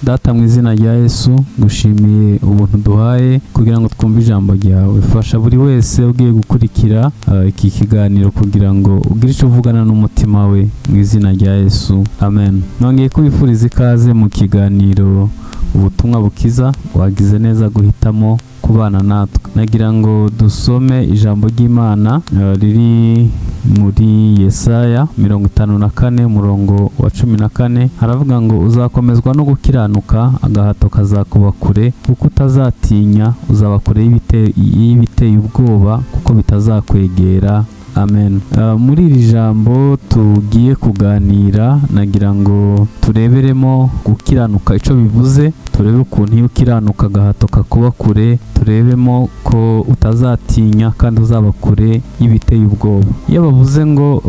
Data mu izina rya Yesu gushimiye ubuntu duhaye kugira ngo twumve ijambo ryawe. Fasha buri wese ugiye gukurikira iki kiganiro kugira ngo ugire icyo uvugana n'umutima we mu izina rya Yesu. Amen. Nongeye kubifuriza ikaze mu kiganiro ubutumwa bukiza. Wagize neza guhitamo kubana natwe. Nagira ngo dusome ijambo ry'Imana riri muri Yesaya 54 umurongo wa 14. Haravuga ngo uzakomezwa no gukiranuka, agahato kazakuba kure, kuko utazatinya, uzaba kure y'ibiteye ubwoba, kuko bitazakwegera. Amen. Muri iri jambo tugiye kuganira, nagira ngo tureberemo gukiranuka icyo bivuze, turebe ukuntu iyo ukiranuka agahato kakuba kure, turebemo ko utazatinya kandi uzaba kure y'ibiteye ubwoba. Iyo bavuze ngo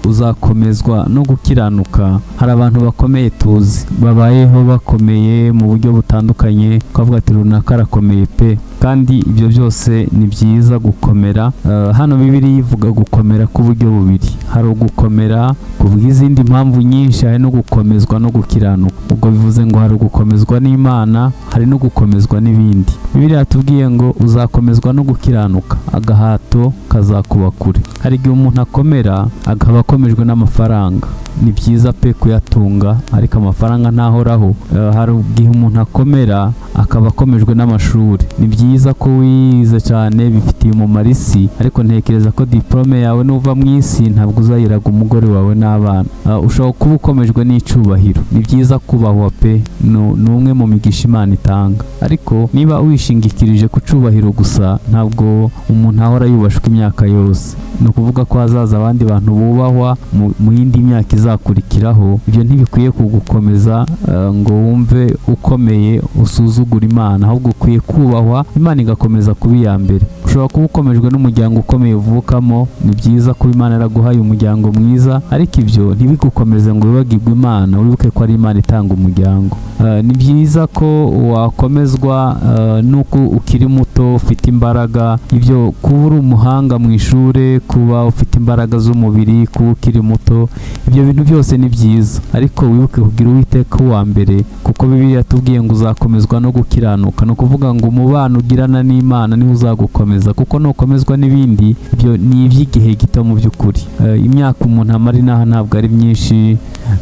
uzakomezwa no gukiranuka, hari abantu bakomeye tuzi babayeho bakomeye mu buryo butandukanye, twavuga ati runaka arakomeye pe, kandi ibyo byose ni byiza gukomera. Hano Bibiliya ivuga gukomera k'uburyo bubiri. Hari ugukomera ku bw'izindi mpamvu nyinshi, hari no gukomezwa no gukiranuka. Ubwo bivuze ngo hari ugukomezwa n'Imana, hari no gukomezwa n'ibindi. Bibiliya yatubwiye ngo uzakomezwa no gukiranuka, agahato kazakuba kure. Hari igihe umuntu akomera akaba akomejwe n'amafaranga. Ni byiza pe kuyatunga, ariko amafaranga ntahoraho. Hari igihe umuntu akomera akaba akomejwe n'amashuri. Ni byiza ko wize cyane, bifitiye umumaro isi, ariko ntekereza ko diplome yawe nuva mu isi ntabwo uzayiraga umugore wawe n'abana. Ushobora kuba ukomejwe n'icyubahiro. Ni byiza kubahwa pe, ni umwe mu migisha Imana itanga, ariko niba wishingikirije ku cyubahiro gusa, ntabwo umuntu ahora yubashwe imyaka yose. Ni ukuvuga ko hazaza abandi bantu bubahwa mu yindi myaka izakurikiraho. Ibyo ntibikwiye kugukomeza ngo wumve ukomeye usuzugura Imana, ahubwo ukwiye kubahwa, Imana igakomeza kuba iya mbere. Ushobora kuba ukomejwe n'umuryango ukomeye uvukamo. Ni byiza kuba Imana yaraguhaye umuryango mwiza, ariko ibyo ntibigukomeze ngo wibagirwe Imana, wibuke ko ari Imana itanga umuryango. Ni byiza ko wakomezwa nuko ukiri muto ufite imbaraga. Ibyo kuba uri umuhanga mu ishuri, kuba ufite imbaraga z'umubiri, kuba ukiri muto, ibyo bintu byose ni byiza, ariko wibuke kugira Uwiteka uwa mbere, kuko Bibiliya yatubwiye ngo uzakomezwa no gukiranuka. Ni ukuvuga ngo umubano ugirana n'Imana niho uzagukomeza, kuko nukomezwa n'ibindi, ibyo ni iby'igihe gito mu by'ukuri. Imyaka umuntu amara inaha ntabwo ari myinshi,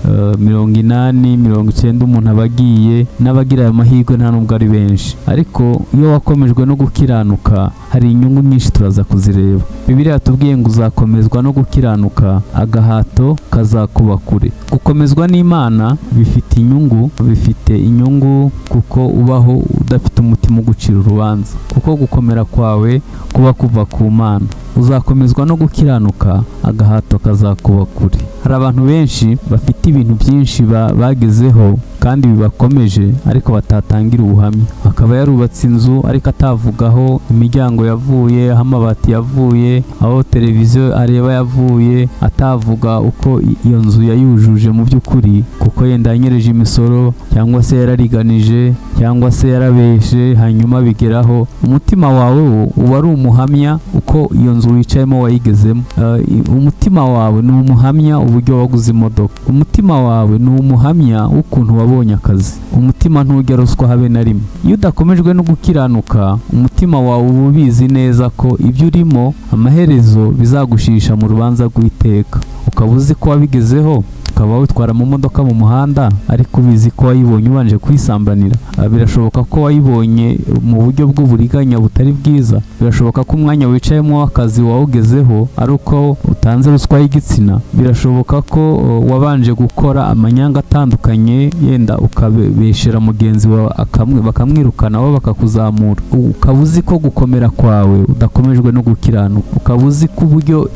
80, 90 umuntu aba agiye, n'abagira ayo mahirwe nta nubwo ari benshi. Ariko iyo wakomejwe no gukiranuka, hari inyungu nyinshi turaza kuzireba. Bibiliya yatubwiye ngo uzakomezwa no gukiranuka, agahato kazakuba kure. Gukomezwa n'Imana bifite inyungu kuko ubaho udafite umutima ugucira urubanza, kuko gukomera kwawe kuba kuva ku Mana. Uzakomezwa no gukiranuka, agahato kazakuba kure. Hari abantu benshi bafite ibintu byinshi bagezeho kandi bibakomeje, ariko batatangira ubuhamya. Akaba yarubatse inzu ariko atavugaho imiryango yavuye, aho amabati yavuye, aho televiziyo areba yavuye, atavuga uko iyo nzu yayujuje mu by'ukuri, kuko yenda yanyereje imisoro, cyangwa se yarariganije, cyangwa se yarabeshe, hanyuma bigeraho umutima wawe uba ari umuhamya uko iyo nzu wicayemo wayigezemo. Umutima wawe ni umuhamya uburyo waguze imodoka. Umutima wawe ni umuhamya w'ukuntu wabonye akazi. Umutima ntujya ruswa habe na rimwe. Iyo udakomejwe no gukiranuka, umutima wawe uba ubizi neza ko ibyo urimo amaherezo bizagushisha mu rubanza rw'iteka. Ukaba uzi ko wabigezeho, ukaba witwara mu modoka mu muhanda, ariko ubizi ko wayibonye ubanje kwisambanira. Birashoboka ko wayibonye mu buryo bw'uburiganya butari bwiza. Birashoboka ko umwanya wicayemo w'akazi wawugezeho ari uko utanze ruswa y'igitsina. Birashoboka ko wabanje gukora amanyanga atandukanye, yenda ukabeshera mugenzi wawe bakamwirukana, bo bakakuzamura. Ukaba uzi ko gukomera kwawe udakomejwe no gukiranuka. Ukaba uzi ko uburyo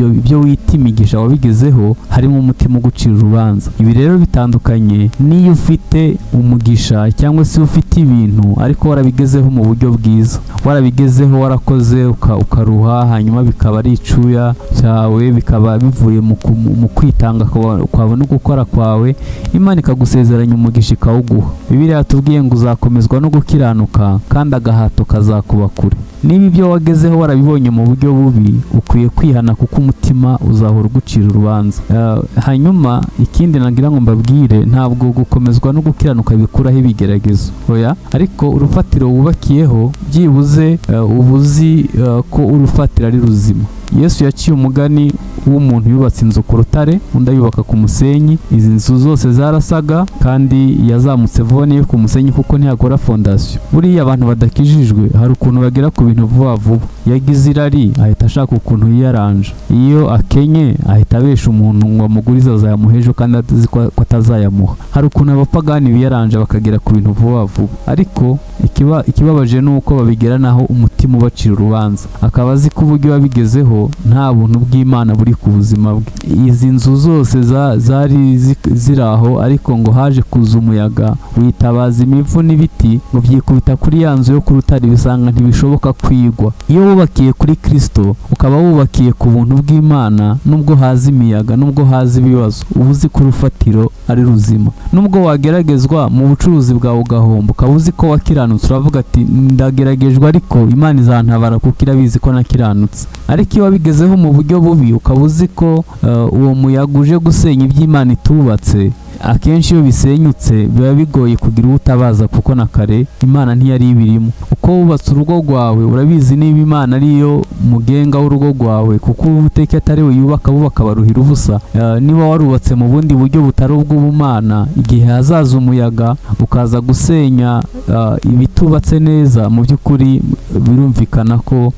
ibyo wita imigisha wabigezeho harimo umutima ugucira urubanza. Ibi rero bitandukanye niyo ufite umugisha cyangwa se ufite ibintu ariko warabigezeho mu buryo bwiza, warabigezeho warakoze ukaruha, hanyuma bikaba ari icuya cyawe, bikaba bivuye mu kwitanga kwawe no gukora kwawe, Imana ikagusezeranya umugisha ikawuguha. Bibiliya yatubwiye ngo uzakomezwa no gukiranuka kandi agahato kazakuba kure. niba ibyo wagezeho warabibonye mu buryo bubi ukwiye kwihana kuko umutima uzahora ugucira urubanza. Hanyuma ikindi nagira ngo mbabwire, ntabwo gukomezwa no gukiranuka bikuraho ibigeragezo, oya, ariko urufatiro wubakiyeho byibuze ubuzi ko urufatira ari ruzima. Yesu yaciye umugani w'umuntu yubatse inzu ku rutare undi ayubaka ku musenyi. Izi nzu zose zarasaga kandi yazamutse vuba niyo ku musenyi kuko ntiyakora fondasiyo. Buriya abantu badakijijwe hari ukuntu bagera ku bintu vuba vuba. Yagize irari ahita ashaka ukuntu yiyaranja, iyo akenye ahita abesha umuntu ngo amugurize azayamuhejo kandi azi ko atazayamuha. Hari ukuntu abapagani biyaranja bakagera ku bintu vuba vuba, ariko ikibabaje ni uko babigera naho umutima ubacira urubanza, akaba azi ko uburyo yabigezeho nta buntu bw'Imana buri ku buzima bwe. Izi nzu zose zari ziraho, ariko ngo haje kuza umuyaga witabaza imivu n'ibiti ngo byikubita kuri ya nzu yo ku rutare, bisanga ntibishoboka kwigwa. Iyo wubakiye kuri Kristo ukaba wubakiye ku buntu bw'Imana, nubwo haza imiyaga, nubwo haza ibibazo, uba uzi ko urufatiro ari ruzima. Nubwo wageragezwa mu bucuruzi bwawe ugahomba, ukaba uzi ko wakiranutse, uravuga ati ndageragejwe ariko Imana izantabara kuko irabizi ko nakiranutse. Ariko iyo wabigezeho mu buryo bubi ukaba uzi ko uwo muyaga uje gusenya iby'Imana itubatse, akenshi iyo bisenyutse biba bigoye kugira utabaza kuko na kare Imana ntiyari ibirimo. Uko wubatse urugo rwawe urabizi niba Imana ariyo mugenga w'urugo rwawe, kuko Uwiteka atari we yubaka bubaka baruhira ubusa. Niba warubatse mu bundi buryo butari ubw'ubumana, igihe hazaza umuyaga ukaza gusenya ibitubatse neza, mu by'ukuri birumvikana ko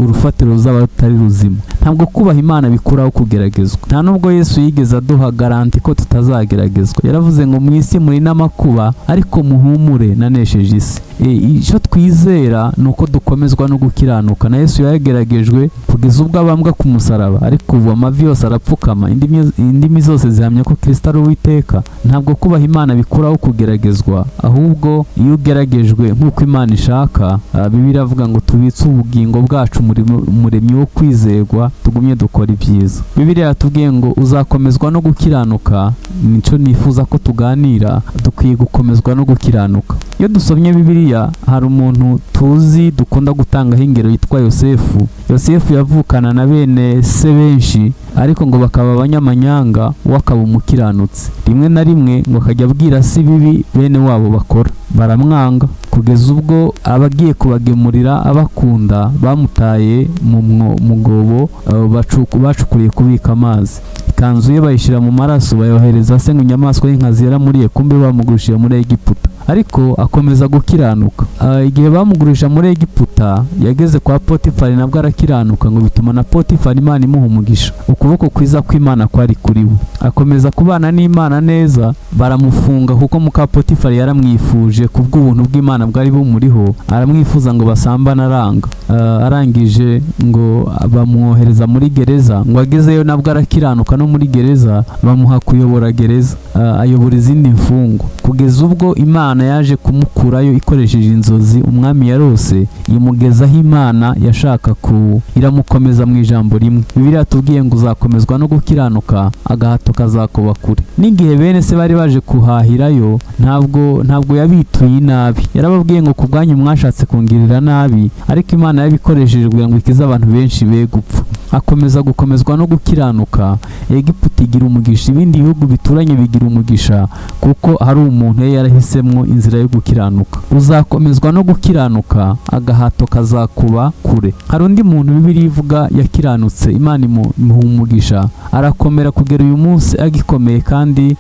urufatiro ruzaba rutari ruzima. Ntabwo kubaha Imana bikuraho kugeragezwa. Nta nubwo Yesu yigeze aduha garanti ko tutazageragezwa. Yaravuze ngo mu isi muri n'amakuba ariko muhumure nanesheje isi. Icyo twizera ni uko dukomezwa no gukiranuka. Na Yesu yageragejwe kugeza ubwo abambwa ku musaraba, ariko ubu amavi yose arapfukama, indimi zose zihamya ko Kristo ari Uwiteka. Ntabwo kubaha Imana bikuraho kugeragezwa, ahubwo iyo ugeragejwe nk'uko Imana ishaka, Bibiliya avuga ngo tubitse ubugingo bwacu umuremyi wo kwizerwa, tugumye dukora ibyiza. Bibiliya yatubwiye ngo uzakomezwa no gukiranuka. Nico nifuza ko tuganira, dukwiye gukomezwa no gukiranuka. Iyo dusomye Bibiliya hari umuntu tuzi dukunda gutangaho ingero yitwa Yosefu. Yosefu yavukana na bene se benshi, ariko ngo bakaba abanyamanyanga, we akaba umukiranutsi. Rimwe na rimwe ngo akajya abwira si bibi bene wabo bakora, baramwanga kugeza ubwo abagiye kubagemurira abakunda bamutaye mu mwobo bacukuriye kubika amazi. Ikanzu ye bayishyira mu maraso bayohereza se ngo inyamaswa y'inkazi yaramuriye, kumbe bamugurishije muri Egiputa. Ariko akomeza gukiranuka. Igihe bamugurisha muri Egiputa yageze kwa Potifari, nabwo arakiranuka, ngo bituma na Potifari Imana imuha umugisha. Ukuboko kwiza kw'Imana kwari kuri we, akomeza kubana n'Imana neza. Baramufunga kuko muka Potifari yaramwifuje kubw'ubuntu bw'Imana bwari bumuriho, aramwifuza ngo basambane aranga. Arangije ngo bamwohereza muri gereza, ngo agezeyo nabwo arakiranuka. No muri gereza bamuha kuyobora gereza, ayobora izindi mfungwa, kugeza ubwo Imana yaje kumukurayo ikoresheje inzozi umwami yarose, imugezaho Imana yashaka iramukomeza mu ijambo rimwe. Bibiliya yatubwiye ngo uzakomezwa no gukiranuka, agahato kazakuba kure. N'igihe bene se bari baje kuhahirayo, ntabwo yabituye inabi. Yarababwiye ngo kubwanyu mwashatse kungirira nabi, ariko Imana yabikoresheje kugira ngo ikize abantu benshi be gupfa. Akomeza gukomezwa no gukiranuka. Egiputa igira umugisha, ibindi bihugu bituranye bigira umugisha, kuko hari umuntu yarahisemo inzira yo gukiranuka. Uzakomezwa no gukiranuka, agahato kazakuba kure. Hari undi muntu Bibiliya ivuga yakiranutse, Imana imuha umugisha, arakomera kugera uyu munsi agikomeye, kandi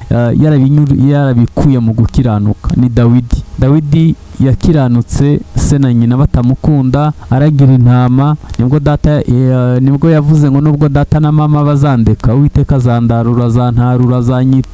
yarabikuye mu gukiranuka. Ni Dawidi yakiranutse, se na nyina batamukunda, aragira intama. Nibwo yavuze ngo nubwo data na mama bazandeka, Uwiteka azandarura, azantarura,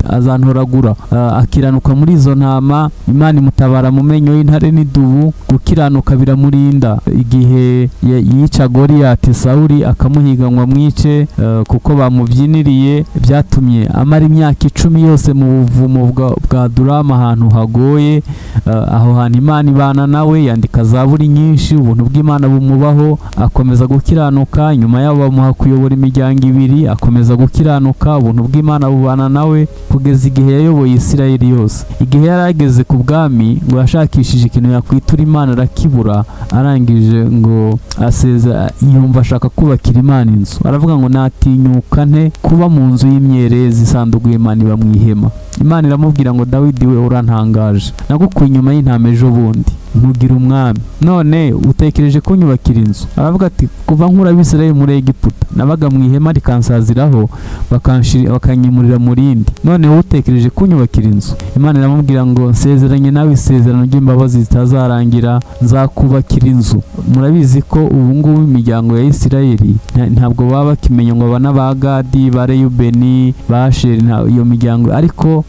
azantoragura. Akiranuka muri izo ntama, Imana imutabara mu menyo y'intare n'idubu. Gukiranuka biramurinda. Igihe yica Goliyati, Sawuli akamuhiga ngo amwice kuko bamubyiniriye, byatumye amara imyaka 10 yose mu buvumo bwa Adulamu, ahantu hagoye. Aho hantu Imana ibana nawe, yandika zaburi nyinshi, ubuntu bw'Imana bumubaho, akomeza gukiranuka. Nyuma yabo bamuha kuyobora imiryango ibiri, akomeza gukiranuka, ubuntu bw'Imana bubana nawe kugeza igihe yayoboye Isirayeli yose. Igihe yarageze ku bwami ngo yashakishije ikintu yakwitura Imana arakibura, arangije ngo aseza yumva ashaka kubakira Imana inzu. Aravuga ngo natinyuka nte kuba mu nzu y'imyerezi, isanduku y'Imana iba mu ihema. Imana iramubwira ngo Dawidi we urantangaje, nagukuye inyuma y'intama ejo bundi ntugira umwami, none utekereje ko nyubakira inzu? Aravuga ati kuva nkura Abisirayeli muri Egiputa nabaga mu ihema rikansaziraho bakanyimurira mu rindi, none wowe utekereje ko nyubakira inzu? Imana iramubwira ngo nsezeranye nawe isezerano ry'imbabazi zitazarangira, nzakubakira inzu. Murabizi ko ubu ngubu imiryango ya Isirayeli ntabwo baba bakimenya ngo abana ba Gadi, ba Reyubeni, ba Asheri, iyo miryango, ariko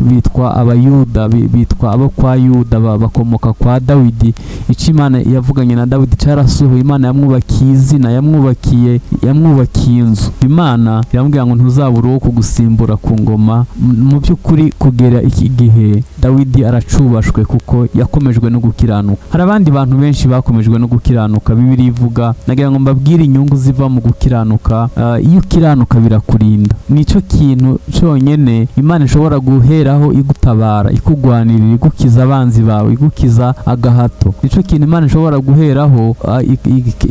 bitwa abayuda, bitwa abo kwa Yuda, bakomoka kwa Dawidi. Icyo Imana yavuganye na Dawidi cyarasohoye. Imana yamwubakiye izina, yamwubakiye inzu. Imana iramubwira ngo ntuzabura uwo kugusimbura ku ngoma. Mu by'ukuri kugera iki gihe Dawidi aracubashwe kuko yakomejwe no gukiranuka. Hari abandi bantu benshi bakomejwe no gukiranuka. Bibiliya ivuga, nagira ngo mbabwire inyungu ziva mu gukiranuka. Iyo ukiranuka birakurinda. Nicyo kintu cyonyine Imana ishobora guheraho igutabara, ikugwanirira, igukiza abanzi bawe, igukiza agahato. Nicyo kintu Imana ishobora guheraho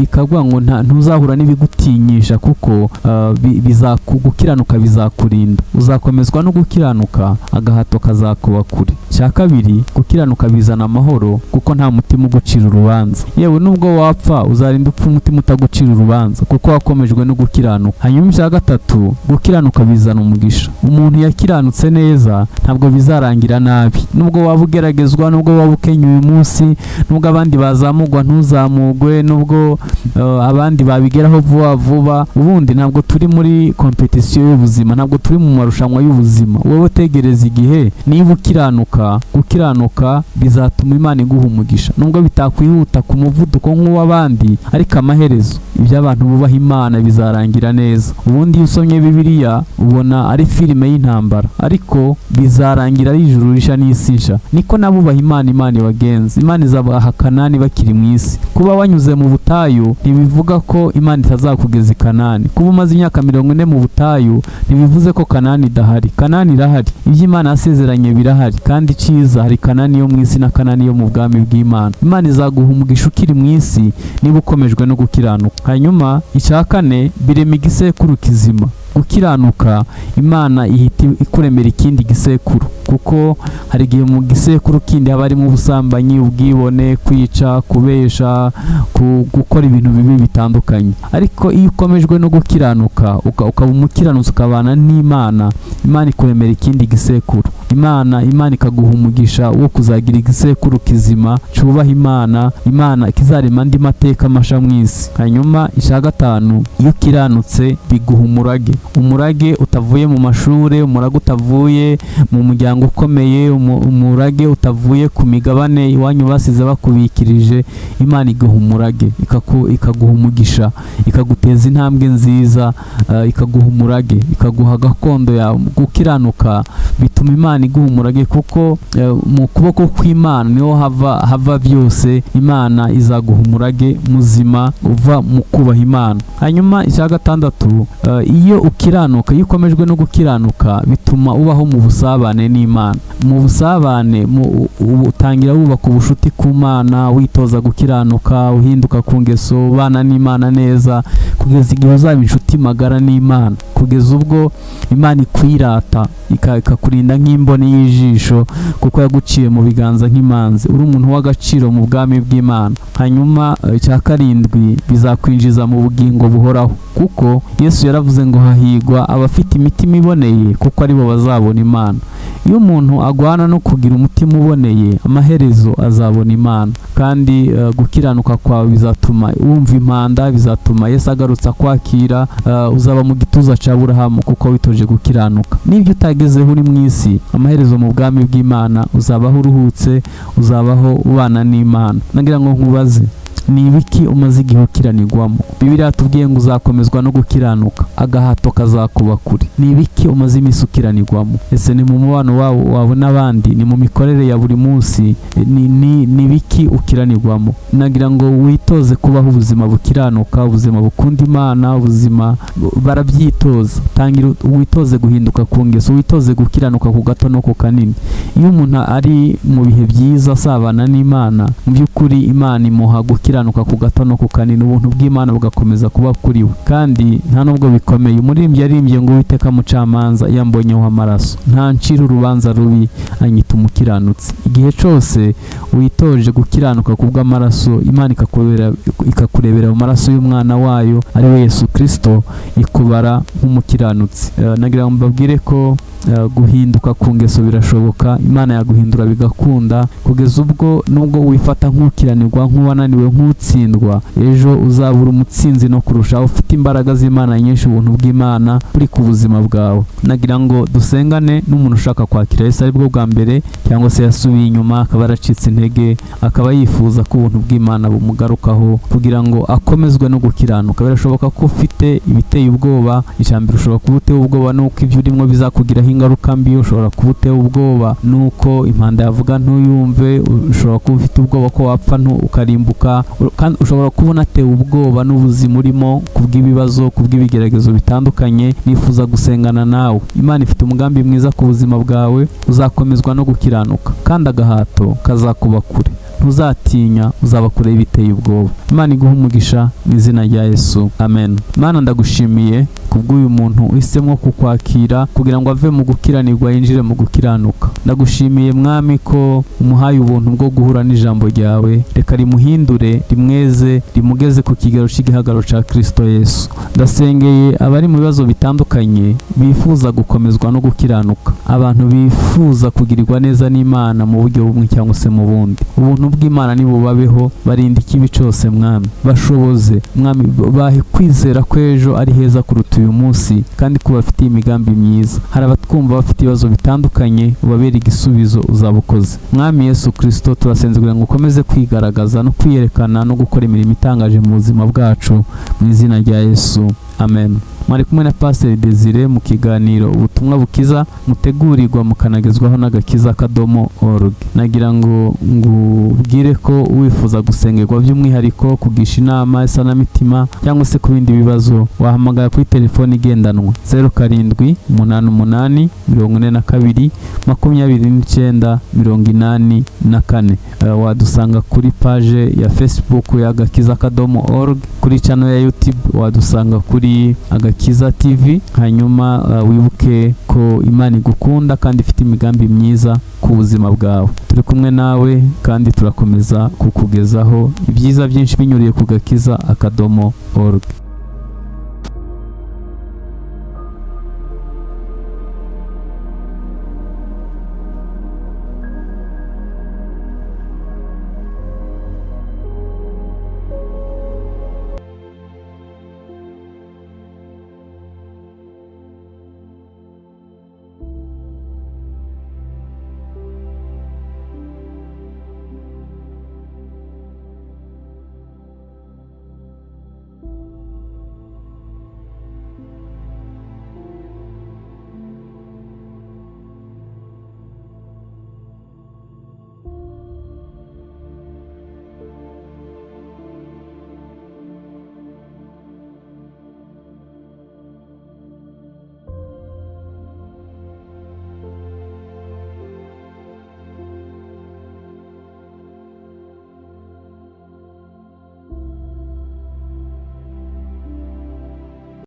ikavuga ngo ntuzahura n'ibigutinyisha kuko gukiranuka bizakurinda. Uzakomezwa no gukiranuka, agahato kazakuba kure. Cya kabiri, gukiranuka bizana amahoro kuko nta mutima ugucira urubanza. Yewe nubwo wapfa uzarinda upfa umutima utagucira urubanza kuko wakomejwe no gukiranuka. Hanyuma cya gatatu, gukiranuka bizana umugisha. Umuntu yakiranutse neza ntabwo bizarangira nabi. Nubwo waba ugeragezwa, nubwo waba ukenya uyu munsi, nubwo abandi bazamugwa ntuzamugwe, nubwo abandi babigeraho vuba, ubundi ntabwo turi muri competition y'ubuzima, ntabwo turi mu marushanwa y'ubuzima. Wowe tegereza igihe, niba ukiranuka, gukiranuka bizatuma Imana iguha umugisha. Nubwo bitakwihuta ku muvuduko nk'uw'abandi, ariko amaherezo ibyo abantu bubaha Imana bizarangira neza. Ubundi iyo usomye Bibiliya ubona ari filime y'intambara, ariko bizarangira ari ijuru risha n'isi nsha. Niko nabubaha Imana ibagenzi. Imana izabaha Kanani bakiri mu isi. Kuba wanyuze mu butayu ntibivuga ko Imana itazakugeza i Kanani. Kuba umaze imyaka 40 mu butayu ntibivuze ko Kanani idahari. Kanani irahari. Ibyo Imana yasezeranye birahari, kandi ciza hari Kanani yo mu isi na Kanani yo mu bwami bw'Imana. Imana izaguha umugisha ukiri mu isi niba ukomejwe no gukiranuka. Hanyuma icya kane, birema igisekuru kizima. Gukiranuka Imana ihita ikuremera ikindi gisekuru, kuko hari igihe mu gisekuru kindi haba harimo ubusambanyi, ubwibone, kwica, kubesha, gukora ibintu bibi bitandukanye. Ariko iyo ukomejwe no gukiranuka ukaba umukiranutsi ukabana n'Imana, Imana ikuremera ikindi gisekuru. Imana ikaguha umugisha wo kuzagira igisekuru kizima cyubaha Imana kizarema andi mateka masha mu isi. Hanyuma icya gatanu, iyo ukiranutse biguha umurage utavuye mu mashuri, umurage utavuye mu muryango ukomeye, umurage utavuye ku migabane iwanyu basize bakubikirije. Imana iguha umurage, ikaguha umugisha, ikaguteza intambwe nziza, ikaguha umurage, ikaguha gakondo yawe. Gukiranuka bituma Imana iguha umurage, kuko mu kuboko kw'Imana niho hava byose. Imana izaguha umurage muzima uva mu kubaha Imana. Hanyuma icya gatandatu, iyo ukiranuka, iyo ukomejwe no gukiranuka bituma ubaho mu busabane n'Imana. Mu busabane utangira wubaka ubushuti ku Mana, witoza gukiranuka, uhinduka ku ngeso, ubana n'Imana neza kugeza igihe uzaba inshuti magara n'Imana, kugeza ubwo Imana ikwirata ikakurinda nk'imboni y'ijisho kuko yaguciye mu biganza nk'imanzi. Uri umuntu w'agaciro mu bwami bw'Imana. Hanyuma icya karindwi, bizakwinjiza mu bugingo buhoraho, kuko Yesu yaravuze ngo hahigwa abafite imitima iboneye kuko aribo bazabona Imana. Iyo umuntu agwana no kugira umutima uboneye, amaherezo azabona Imana. Kandi gukiranuka kwawe bizatuma wumva impanda, bizatuma Yesu agarutsa kwakira, uzaba mu gituza cya Aburahamu kuko witoje gukiranuka. Nibyo utagezeho uri mu isi, amaherezo mu bwami bw'Imana uzabaho uruhutse, uzabaho ubana n'Imana. Nagira ngo nkubaze, ni ibiki umaze igihe ukiranirwamo? Bibiliya tubwiye ngo uzakomezwa no gukiranuka, agahato kazakuba kure. Ni ibiki umaze iminsi ukiranirwamo? Ese ni mu mubano wawe n'abandi? Ni mu mikorere ya buri munsi? Ni ibiki ukiranirwamo? Nagira ngo witoze kubaho ubuzima bukiranuka, ubuzima bukunda Imana, ubuzima barabyitoza. Tangira witoze guhinduka ku ngeso, witoze gukiranuka ku gato no ku kanini. Iyo umuntu ari mu bihe byiza asabana n'Imana, mu by'ukuri Imana imuha gukiranuka ku gato no ku kanini, ubuntu bw'Imana bugakomeza kuba kuri we, kandi nta nubwo bikomeye. Umuririmbyi yaririmbye ngo Uwiteka mucamanza yambonyeho amaraso, nta ncira urubanza rubi, anyita umukiranutsi. Igihe cyose witoje gukiranuka kubw'amaraso, Imana ikakurebera mu maraso y'umwana wayo ari we Yesu Kristo, ikubara nk'umukiranutsi. Nagira ngo mbabwire ko guhinduka ku ngeso birashoboka. Imana yaguhindura bigakunda, kugeza ubwo nubwo wifata nk'ukiranirwa, nk'uwananiwe, nk'utsindwa, ejo uzabura umutsinzi no kurushaho, ufite imbaraga z'Imana nyinshi, ubuntu bw'Imana buri ku buzima bwawe. Nagira ngo dusengane n'umuntu ushaka kwakira Yesu ari bwo bwa mbere, cyangwa se yasubiye inyuma akaba yaracitse intege, akaba yifuza ko ubuntu bw'Imana bumugarukaho kugira ngo akomezwe no gukiranuka. Birashoboka ko ufite ibiteye ubwoba. Ijambo ushobora kuba utewe ubwoba nuko ibyo urimo bizakugiraho ingaruka mbi. Ushobora kuba utewe ubwoba nuko impanda yavuga ntuyumve. Ushobora kuba ufite ubwoba ko wapfa ukarimbuka, kandi ushobora kuba unatewe ubwoba n'ubuzima urimo kubw'ibibazo, kubw'ibigeragezo bitandukanye. Nifuza gusengana nawe. Imana ifite umugambi mwiza ku buzima bwawe, uzakomezwa no gukiranuka, kandi agahato kazakuba kure. Ntuzatinya, uzaba kure y'ibiteye ubwoba. Imana iguha umugisha mu izina rya Yesu, amen. Imana ndagushimiye kubw'uyu muntu uhisemo kukwakira kugira ngo ave mu gukiranirwa yinjire mu gukiranuka. Ndagushimiye Mwami ko umuhaye ubuntu bwo guhura n'ijambo ryawe. Reka rimuhindure, rimweze, rimugeze ku kigero cy'igihagararo cya Kristo Yesu. Ndasengeye abari mu bibazo bitandukanye bifuza gukomezwa no gukiranuka, abantu bifuza kugirirwa neza n'Imana mu buryo bumwe cyangwa se mu bundi. Ubuntu bw'Imana nibubabeho, barinde ikibi cyose Mwami, bashoboze Mwami, bahe kwizera ko ejo ari heza kuruta uyu munsi, kandi ko bafitiye imigambi myiza. Hari abatwumva bafite ibibazo bitandukanye, ubabere igisubizo, uzabukoze. Mwami Yesu Kristo, turasenze kugira ngo ukomeze kwigaragaza no kwiyerekana no gukora imirimo itangaje mu buzima bwacu, mu izina rya Yesu, amen. Mwari kumwe na Pastor Desire mu kiganiro ubutumwa bukiza, mutegurirwa mukanagezwaho n'agakiza.org. Nagira ngo ngubwire ko wifuza gusengerwa by'umwihariko, kugisha inama, isanamitima, cyangwa se ku bindi bibazo, wahamagara kuri telefone igendanwa 0788 42 29 84. Wadusanga kuri page ya Facebook ya agakiza.org, kuri channel ya YouTube wadusanga kuri Agakiza TV. Hanyuma wibuke ko Imana igukunda kandi ifite imigambi myiza ku buzima bwawe. Turi kumwe nawe kandi turakomeza kukugezaho ibyiza byinshi binyuriye ku Gakiza.org.